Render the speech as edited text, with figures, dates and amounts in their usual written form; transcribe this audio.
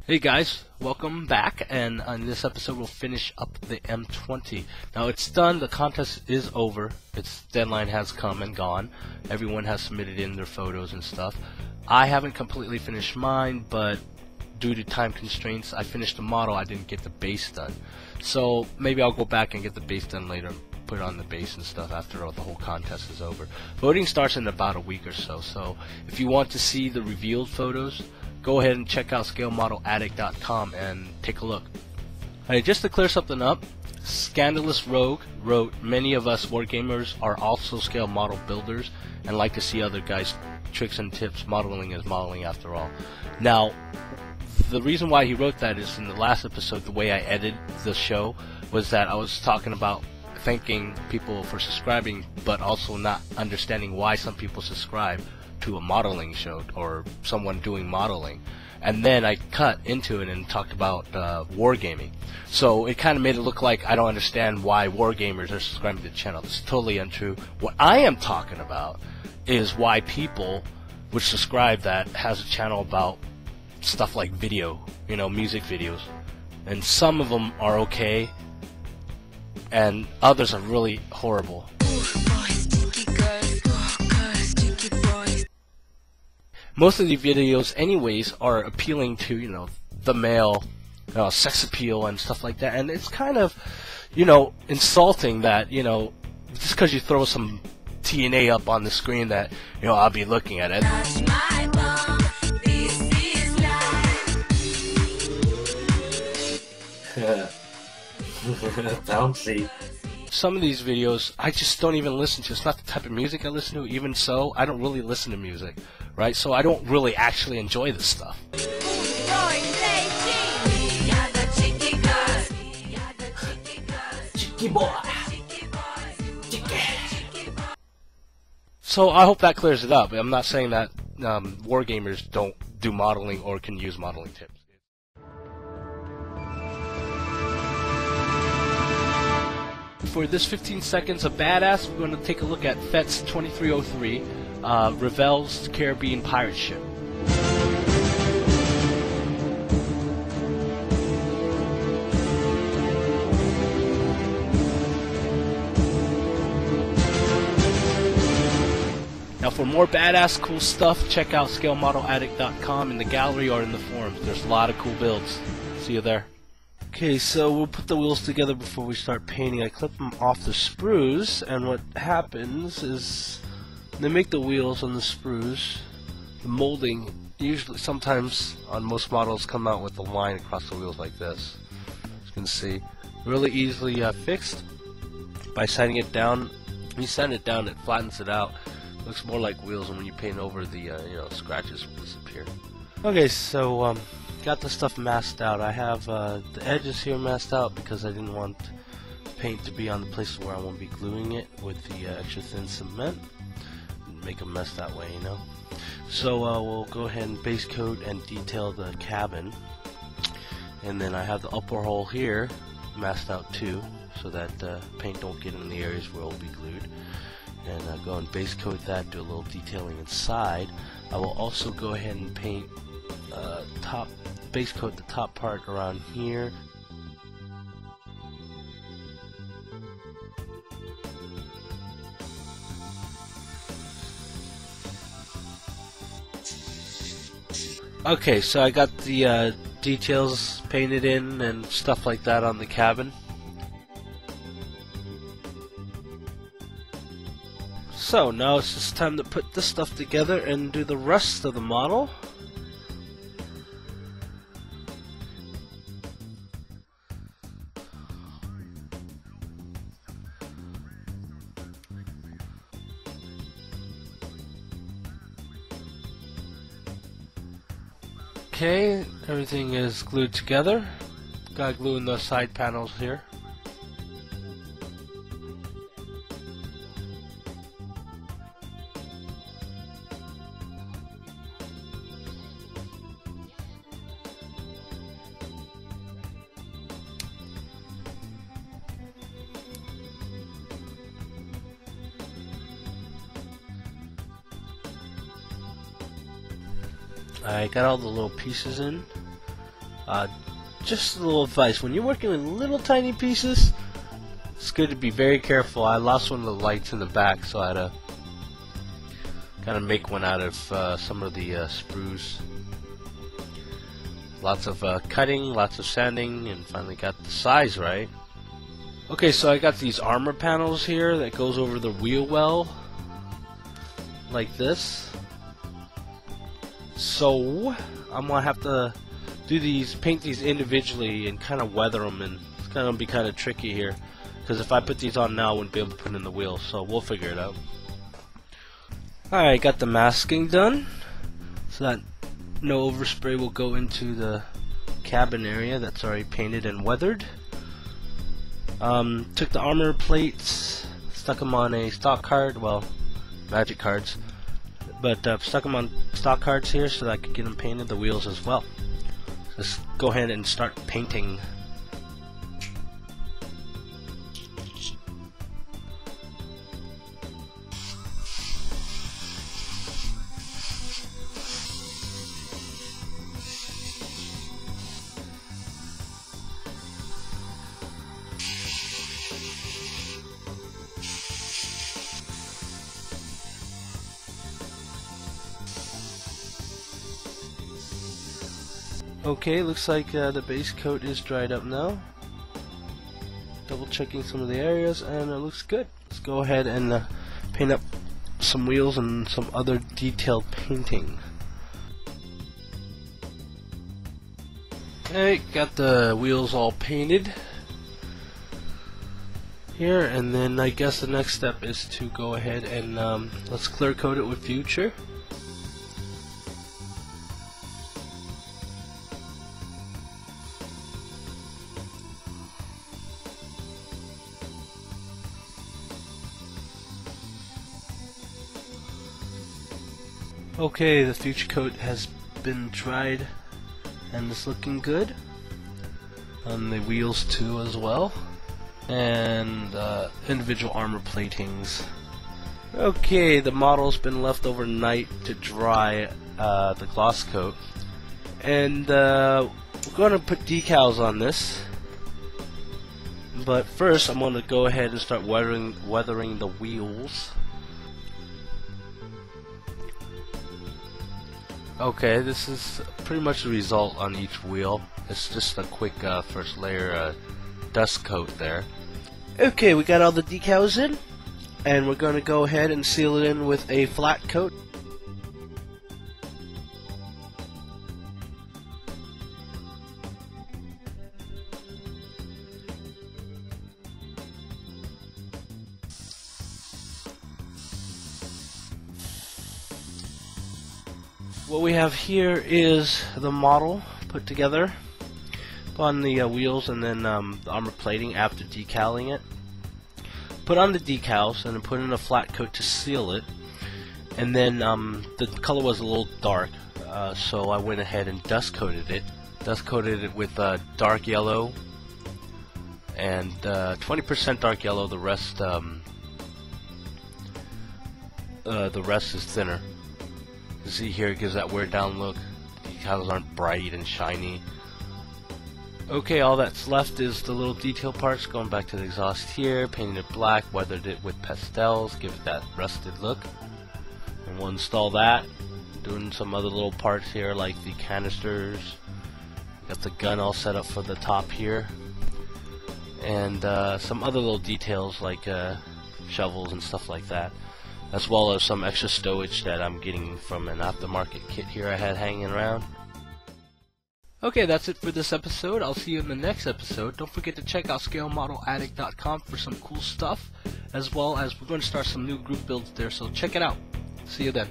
Hey guys, welcome back, and on this episode we'll finish up the M20. Now it's done, the contest is over, its deadline has come and gone, everyone has submitted in their photos and stuff. I haven't completely finished mine, but due to time constraints I finished the model, I didn't get the base done. So maybe I'll go back and get the base done later, put on the base and stuff after the whole contest is over. Voting starts in about a week or so, so if you want to see the revealed photos, go ahead and check out ScaleModelAddict.com and take a look. Alright, just to clear something up, Scandalous Rogue wrote, "Many of us wargamers are also scale model builders and like to see other guys' tricks and tips. Modeling is modeling after all." Now, the reason why he wrote that is in the last episode, the way I edited the show was that I was talking about thanking people for subscribing, but also not understanding why some people subscribe to a modeling show or someone doing modeling, and then I cut into it and talked about wargaming. So it kind of made it look like I don't understand why wargamers are subscribing to the channel. It's totally untrue. What I am talking about is why people would subscribe that has a channel about stuff like video, you know, music videos, and some of them are okay and others are really horrible. Most of the videos anyways are appealing to, you know, the male sex appeal and stuff like that, and it's kind of, you know, insulting that, you know, just because you throw some TNA up on the screen that, you know, I'll be looking at it. Bouncy. Some of these videos I just don't even listen to. It's not the type of music I listen to. Even so, I don't really listen to music, right? So I don't really actually enjoy this stuff. Cheeky boy. So I hope that clears it up. I'm not saying that wargamers don't do modeling or can use modeling tips. For this 15 seconds of badass, we're going to take a look at FET's 2303, Ravel's Caribbean pirate ship. Now for more badass cool stuff, check out ScaleModelAddict.com in the gallery or in the forums. There's a lot of cool builds. See you there. Okay, so we'll put the wheels together before we start painting. I clip them off the sprues, and what happens is they make the wheels on the sprues. The molding, usually, sometimes on most models, come out with a line across the wheels like this. As you can see, really easily fixed by sanding it down. When you sand it down, it flattens it out. It looks more like wheels, and when you paint over, the you know, scratches will disappear. Okay, so got the stuff masked out. I have the edges here masked out because I didn't want paint to be on the places where I won't be gluing it with the extra thin cement. Make a mess that way, you know. So we'll go ahead and base coat and detail the cabin, and then I have the upper hole here masked out too, so that paint don't get in the areas where it will be glued. And go and base coat that, do a little detailing inside. I will also go ahead and paint base coat the top part around here. Okay, so I got the details painted in and stuff like that on the cabin. So now it's just time to put this stuff together and do the rest of the model. Okay, everything is glued together. Got glue in the side panels here. I got all the little pieces in. Just a little advice: when you're working with little tiny pieces, it's good to be very careful. I lost one of the lights in the back, so I had to kind of make one out of some of the sprues. Lots of cutting, lots of sanding, and finally got the size right. Okay, so I got these armor panels here that goes over the wheel well, like this. So I'm gonna have to paint these individually and kind of weather them, and it's gonna be kind of tricky here, because if I put these on now, I wouldn't be able to put in the wheels. So we'll figure it out. Alright, got the masking done, so that no overspray will go into the cabin area that's already painted and weathered. Took the armor plates, stuck them on a stock card, well, magic cards, but stuck them on stock cards here so that I could get them painted, the wheels as well. Let's go ahead and start painting. Okay, looks like the base coat is dried up now. Double checking some of the areas, and it looks good. Let's go ahead and paint up some wheels and some other detailed painting. Okay, got the wheels all painted here, and then I guess the next step is to go ahead and let's clear coat it with Future. Okay, the Future coat has been dried and it's looking good on the wheels too as well, and individual armor platings. Okay, the model's been left overnight to dry the gloss coat, and we're going to put decals on this, but first I'm going to go ahead and start weathering the wheels. Okay, this is pretty much the result on each wheel. It's just a quick first layer dust coat there. Okay, we got all the decals in, and we're going to go ahead and seal it in with a flat coat. What we have here is the model put together on the wheels, and then the armor plating after decaling it. Put on the decals and then put in a flat coat to seal it, and then the color was a little dark, so I went ahead and dust coated it. Dust coated it with dark yellow and 20% dark yellow. The rest is thinner. You see here, it gives that wear down look. The decals aren't bright and shiny. Okay, all that's left is the little detail parts. Going back to the exhaust here, painted it black, weathered it with pastels, give it that rusted look. And we'll install that. Doing some other little parts here like the canisters. Got the gun all set up for the top here. And some other little details like shovels and stuff like that, as well as some extra stowage that I'm getting from an aftermarket kit here I had hanging around. Okay, that's it for this episode. I'll see you in the next episode. Don't forget to check out ScaleModelAddict.com for some cool stuff, as well as we're going to start some new group builds there, so check it out. See you then.